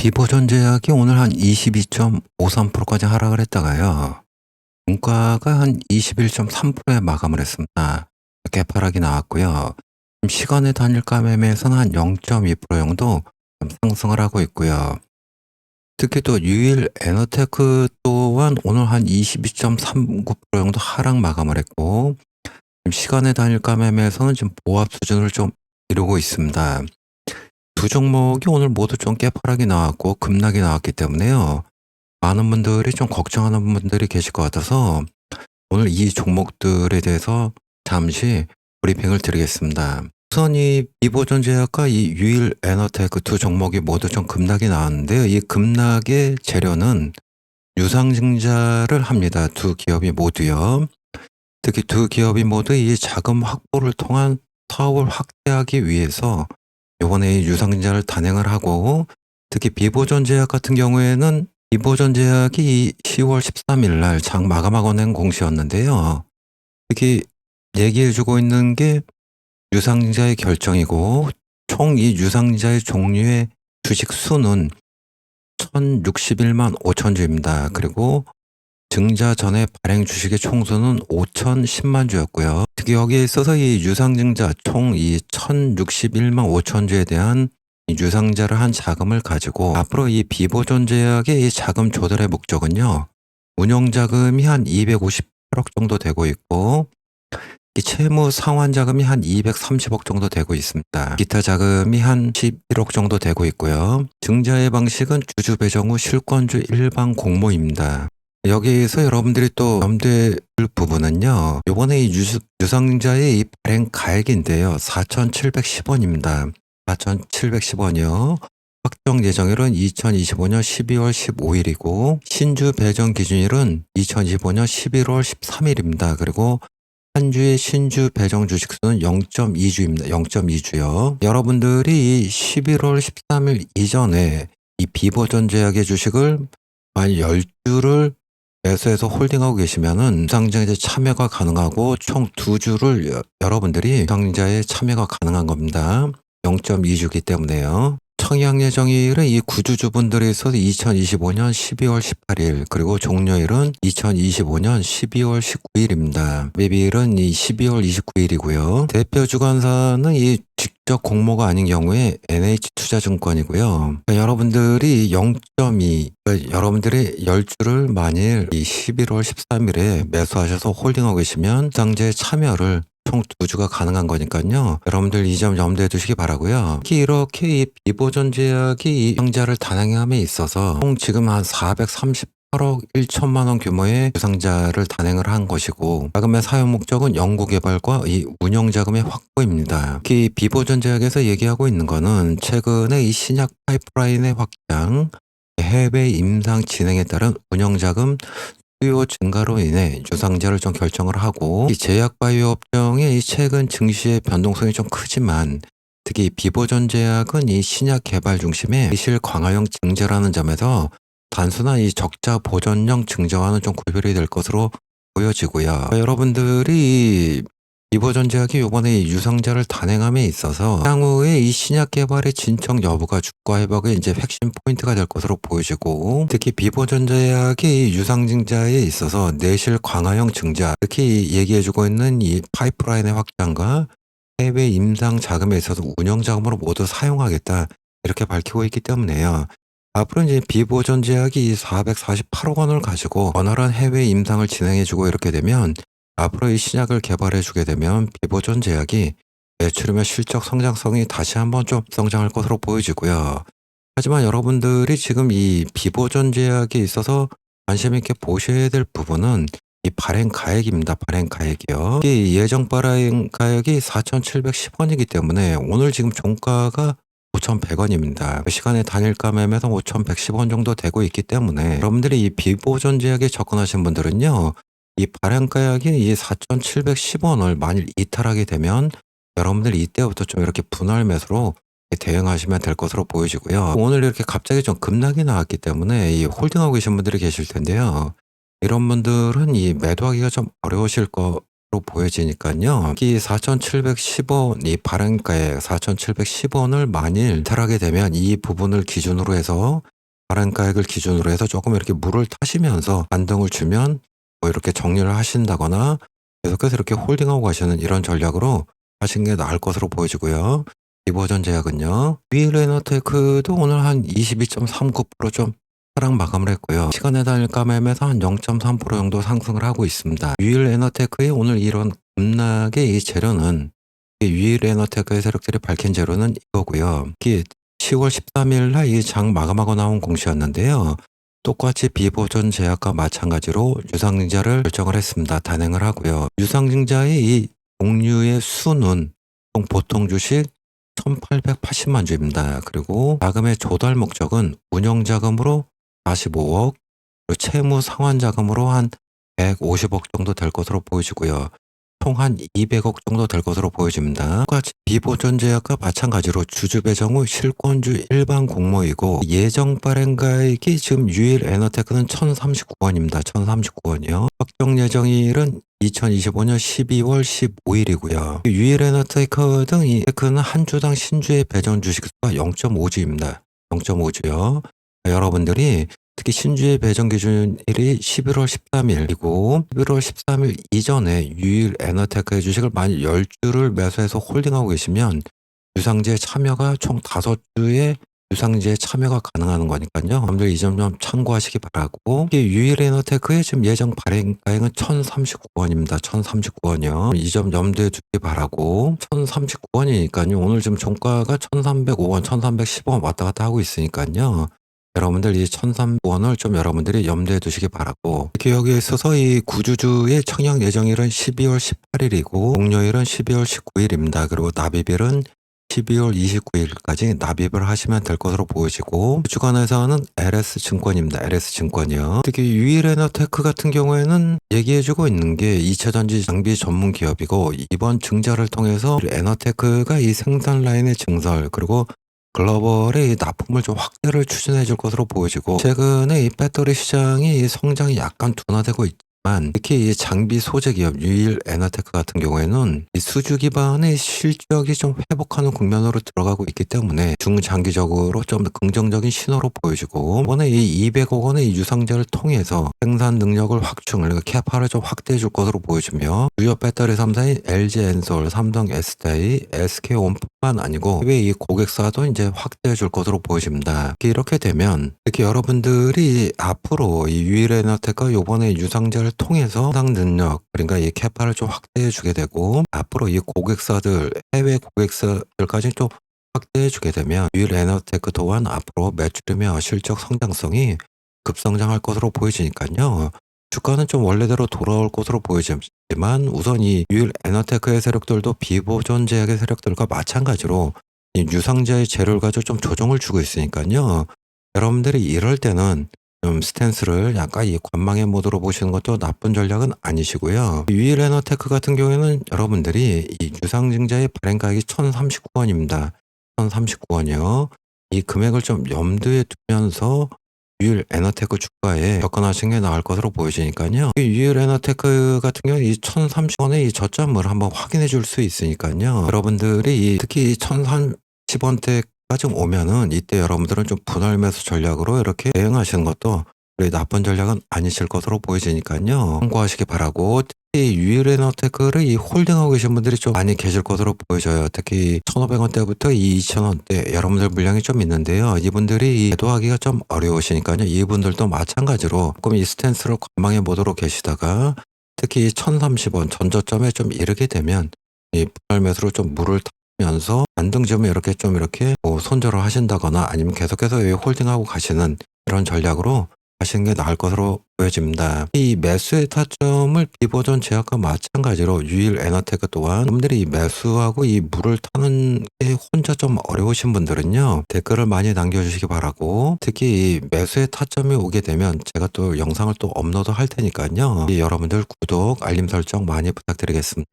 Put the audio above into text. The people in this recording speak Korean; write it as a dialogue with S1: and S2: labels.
S1: 비보존 제약이 오늘 한 22.53%까지 하락을 했다가요. 종가가 한 21.3%에 마감을 했습니다. 개파락이 나왔고요. 시간의 단일가 매매에서는 한 0.2% 정도 상승을 하고 있고요. 특히 또 유일 에너테크 또한 오늘 한 22.39% 정도 하락 마감을 했고, 시간의 단일가 매매에서는 지금 보합 수준을 좀 이루고 있습니다. 두 종목이 오늘 모두 좀 깨파락이 나왔고 급락이 나왔기 때문에요. 많은 분들이 좀 걱정하는 분들이 계실 것 같아서 오늘 이 종목들에 대해서 잠시 브리핑을 드리겠습니다. 우선 이 비보존 제약과 이 유일 에너테크 두 종목이 모두 좀 급락이 나왔는데요. 이 급락의 재료는 유상증자를 합니다. 두 기업이 모두요. 특히 두 기업이 모두 이 자금 확보를 통한 사업을 확대하기 위해서 이번에 유상증자를 단행을 하고, 특히 비보존 제약 같은 경우에는 비보존 제약이 10월 13일 날 장 마감하고 낸 공시였는데요. 특히 얘기해주고 있는 게 유상증자의 결정이고, 총 이 유상증자의 종류의 주식 수는 1061만 5천 주입니다. 그리고 증자 전에 발행 주식의 총수는 5,010만 주였고요. 특히 여기에 있어서 이 유상증자 총 이 1,061만 5천 주에 대한 이 유상증자를 한 자금을 가지고 앞으로 이 비보존 제약의 이 자금 조달의 목적은요. 운용 자금이 한 258억 정도 되고 있고, 이 채무 상환 자금이 한 230억 정도 되고 있습니다. 기타 자금이 한 11억 정도 되고 있고요. 증자의 방식은 주주 배정 후 실권주 일반 공모입니다. 여기에서 여러분들이 또 염두에 둘 부분은요. 요번에 이 유상증자의 이 발행 가액인데요. 4,710원입니다. 4,710원이요. 확정 예정일은 2025년 12월 15일이고 신주 배정 기준일은 2025년 11월 13일입니다. 그리고 한 주의 신주 배정 주식수는 0.2주입니다. 0.2주요. 여러분들이 이 11월 13일 이전에 이 비보존 제약의 주식을 만 10주를 매수해서 홀딩하고 계시면은 유상증자에 참여가 가능하고 총 2주를 여러분들이 유상증자에 참여가 가능한 겁니다. 0.2주기 때문에요. 청약 예정일은 이 구주주분들에 있어서 2025년 12월 18일, 그리고 종료일은 2025년 12월 19일입니다. 매비일은 이 12월 29일이고요. 대표 주관사는 이 직접 공모가 아닌 경우에 NH투자증권이고요. 그러니까 여러분들이 0.2, 그러니까 여러분들이 10주를 만일 이 11월 13일에 매수하셔서 홀딩하고 계시면 유상증자에 참여를 총 2주가 가능한 거니까요. 여러분들 이 점 염두에 두시기 바라고요. 특히 이렇게 이 비보존 제약이 이 유상증자를 단행함에 있어서 총 지금 한 438억 1천만 원 규모의 유상증자를 단행을 한 것이고, 자금의 사용 목적은 연구개발과 이 운영자금의 확보입니다. 특히 비보존 제약에서 얘기하고 있는 거는 최근에 이 신약 파이프라인의 확장, 해외 임상 진행에 따른 운영자금 수요 증가로 인해 유상증자를 좀 결정을 하고, 이 제약바이오 업종의 이 최근 증시의 변동성이 좀 크지만 특히 비보존 제약은 이 신약 개발 중심의 실 강화형 증자라는 점에서 단순한 이 적자 보존형 증자와는 좀 구별이 될 것으로 보여지고요. 여러분들이 비보존 제약이 이번에 유상증자를 단행함에 있어서 향후에 이 신약 개발의 진척 여부가 주가 회복의 이제 핵심 포인트가 될 것으로 보여지고, 특히 비보존 제약이 유상증자에 있어서 내실 강화형 증자, 특히 얘기해주고 있는 이 파이프라인의 확장과 해외 임상 자금에 있어서 운영 자금으로 모두 사용하겠다 이렇게 밝히고 있기 때문에요. 앞으로 이제 비보존 제약이 448억 원을 가지고 원활한 해외 임상을 진행해주고 이렇게 되면 앞으로 이 신약을 개발해주게 되면 비보존 제약이 매출이며 실적 성장성이 다시 한번 좀 성장할 것으로 보여지고요. 하지만 여러분들이 지금 이 비보존 제약에 있어서 관심 있게 보셔야 될 부분은 이 발행 가액입니다. 발행 가액이요. 이 예정 발행 가액이 4,710원이기 때문에 오늘 지금 종가가 5,100원입니다. 시간에 단일가 매매도 5,110원 정도 되고 있기 때문에 여러분들이 이 비보존 제약에 접근하신 분들은요. 이 발행 가액이 이 4,710원을 만일 이탈하게 되면 여러분들 이때부터 좀 이렇게 분할 매수로 대응하시면 될 것으로 보여지고요. 오늘 이렇게 갑자기 좀 급락이 나왔기 때문에 이 홀딩하고 계신 분들이 계실 텐데요. 이런 분들은 이 매도하기가 좀 어려우실 거로 보여지니까요. 이 4,710원, 이 발행가액 4,710원을 만일 이탈하게 되면 이 부분을 기준으로 해서 발행가액을 기준으로 해서 조금 이렇게 물을 타시면서 반등을 주면 뭐 이렇게 정리를 하신다거나 계속해서 이렇게 홀딩하고 가시는 이런 전략으로 하시는 게 나을 것으로 보여지고요. 비보전 제약은요. 위일에너테크도 오늘 한 22.39% 좀 하락 마감을 했고요. 시간의 단일가 매매에서 한 0.3% 정도 상승을 하고 있습니다. 위일에너테크의 오늘 이런 급락의 이 재료는 위일에너테크의 세력들이 밝힌 재료는 이거고요. 이게 10월 13일 날 이 장 마감하고 나온 공시였는데요. 똑같이 비보존 제약과 마찬가지로 유상증자를 결정을 했습니다. 단행을 하고요. 유상증자의 이 공유의 수는 보통 주식 1880만 주입니다. 그리고 자금의 조달 목적은 운영자금으로 45억, 그리고 채무 상환자금으로 한 150억 정도 될 것으로 보여지고요. 총 한 200억 정도 될 것으로 보여집니다. 똑같이 비보존 제약과 마찬가지로 주주 배정 후 실권주 일반 공모이고 예정 발행가액이 지금 유일에너테크는 1039원입니다. 1039원이요. 확정 예정일은 2025년 12월 15일이고요. 유일에너테크 등 이 테크는 한 주당 신주의 배정 주식수가 0.5주입니다. 0.5주요. 여러분들이 특히 신주의 배정 기준일이 11월 13일이고 11월 13일 이전에 유일에너테크의 주식을 만약 10주를 매수해서 홀딩하고 계시면 유상지에 참여가 총 5주의 유상지에 참여가 가능한 거니까요. 여러분들 이 점 좀 참고하시기 바라고, 유일에너테크의 지금 예정 발행가액은 1039원입니다. 1039원이요. 이 점 염두에 두기 바라고, 1039원이니까요. 오늘 지금 종가가 1305원, 1310원 왔다 갔다 하고 있으니까요. 여러분들 이 1300원을 좀 여러분들이 염두에 두시기 바라고, 이렇게 여기에 있어서 이 구주주의 청약 예정일은 12월 18일이고 공료일은 12월 19일입니다. 그리고 납입일은 12월 29일까지 납입을 하시면 될 것으로 보여지고, 주관에서는 LS증권입니다. LS증권이요. 특히 유일에너테크 같은 경우에는 얘기해주고 있는 게 2차전지 장비 전문 기업이고 이번 증자를 통해서 에너테크가 이 생산 라인의 증설 그리고 글로벌의 이 납품을 좀 확대를 추진해 줄 것으로 보여지고, 최근에 이 배터리 시장이 성장이 약간 둔화되고 있지만 특히 이 장비 소재 기업 유일에너테크 같은 경우에는 이 수주 기반의 실적이 좀 회복하는 국면으로 들어가고 있기 때문에 중장기적으로 좀 더 긍정적인 신호로 보여지고, 이번에 이 200억 원의 이 유상자를 통해서 생산 능력을 확충을, 그러니까 캐파를 좀 확대해 줄 것으로 보여지며, 주요 배터리 3사인 LG엔솔, 삼성 SDI, SK온뿐만 아니고 해외 이 고객사도 이제 확대해 줄 것으로 보여집니다. 이렇게 되면 특히 여러분들이 앞으로 이 유일에너테크가 요번에 유상자를 통해서 생산 능력, 그러니까 이 캐파를 좀 확대해 주게 되고, 앞으로 이 고객사들, 해외 고객사들까지 좀 확대해 주게 되면 유일에너테크 또한 앞으로 매출이며 실적 성장성이 급성장할 것으로 보여지니까요. 주가는 좀 원래대로 돌아올 것으로 보여지지만 우선 이 유일에너테크의 세력들도 비보존 제약의 세력들과 마찬가지로 이 유상자의 재료를 가지고 좀 조정을 주고 있으니까요. 여러분들이 이럴 때는 좀 스탠스를 약간 이 관망의 모드로 보시는 것도 나쁜 전략은 아니시고요. 유일에너테크 같은 경우에는 여러분들이 이 유상증자의 발행가액이 1039원입니다. 1039원이요. 이 금액을 좀 염두에 두면서 유일에너테크 주가에 접근하시는 게 나을 것으로 보여지니까요. 이 유일에너테크 같은 경우는 이 1030원의 이 저점을 한번 확인해 줄 수 있으니까요. 여러분들이 특히 1030원대까지 오면은 이때 여러분들은 좀 분할 매수 전략으로 이렇게 대응하시는 것도 나쁜 전략은 아니실 것으로 보여지니까요. 참고하시기 바라고, 특히 유일에너테크를 이 홀딩하고 계신 분들이 좀 많이 계실 것으로 보여져요. 특히 1,500원대부터 이 2,000원대 여러분들 물량이 좀 있는데요. 이분들이 매도하기가 좀 어려우시니까요. 이분들도 마찬가지로 조금 이 스탠스를 관망해 보도록 계시다가 특히 1,030원 전저점에 좀 이르게 되면 이 분할 매수로 좀 물을 타면서 반등점에 이렇게 뭐 손절을 하신다거나 아니면 계속해서 홀딩하고 가시는 이런 전략으로 하시는 게 나을 것으로 보여집니다. 이 매수의 타점을 비보존 제약과 마찬가지로 유일에너테크 또한 여러분들이 매수하고 이 물을 타는 게 혼자 좀 어려우신 분들은요, 댓글을 많이 남겨주시기 바라고, 특히 이 매수의 타점이 오게 되면 제가 또 영상을 또 업로드 할 테니까요. 여러분들 구독, 알림 설정 많이 부탁드리겠습니다.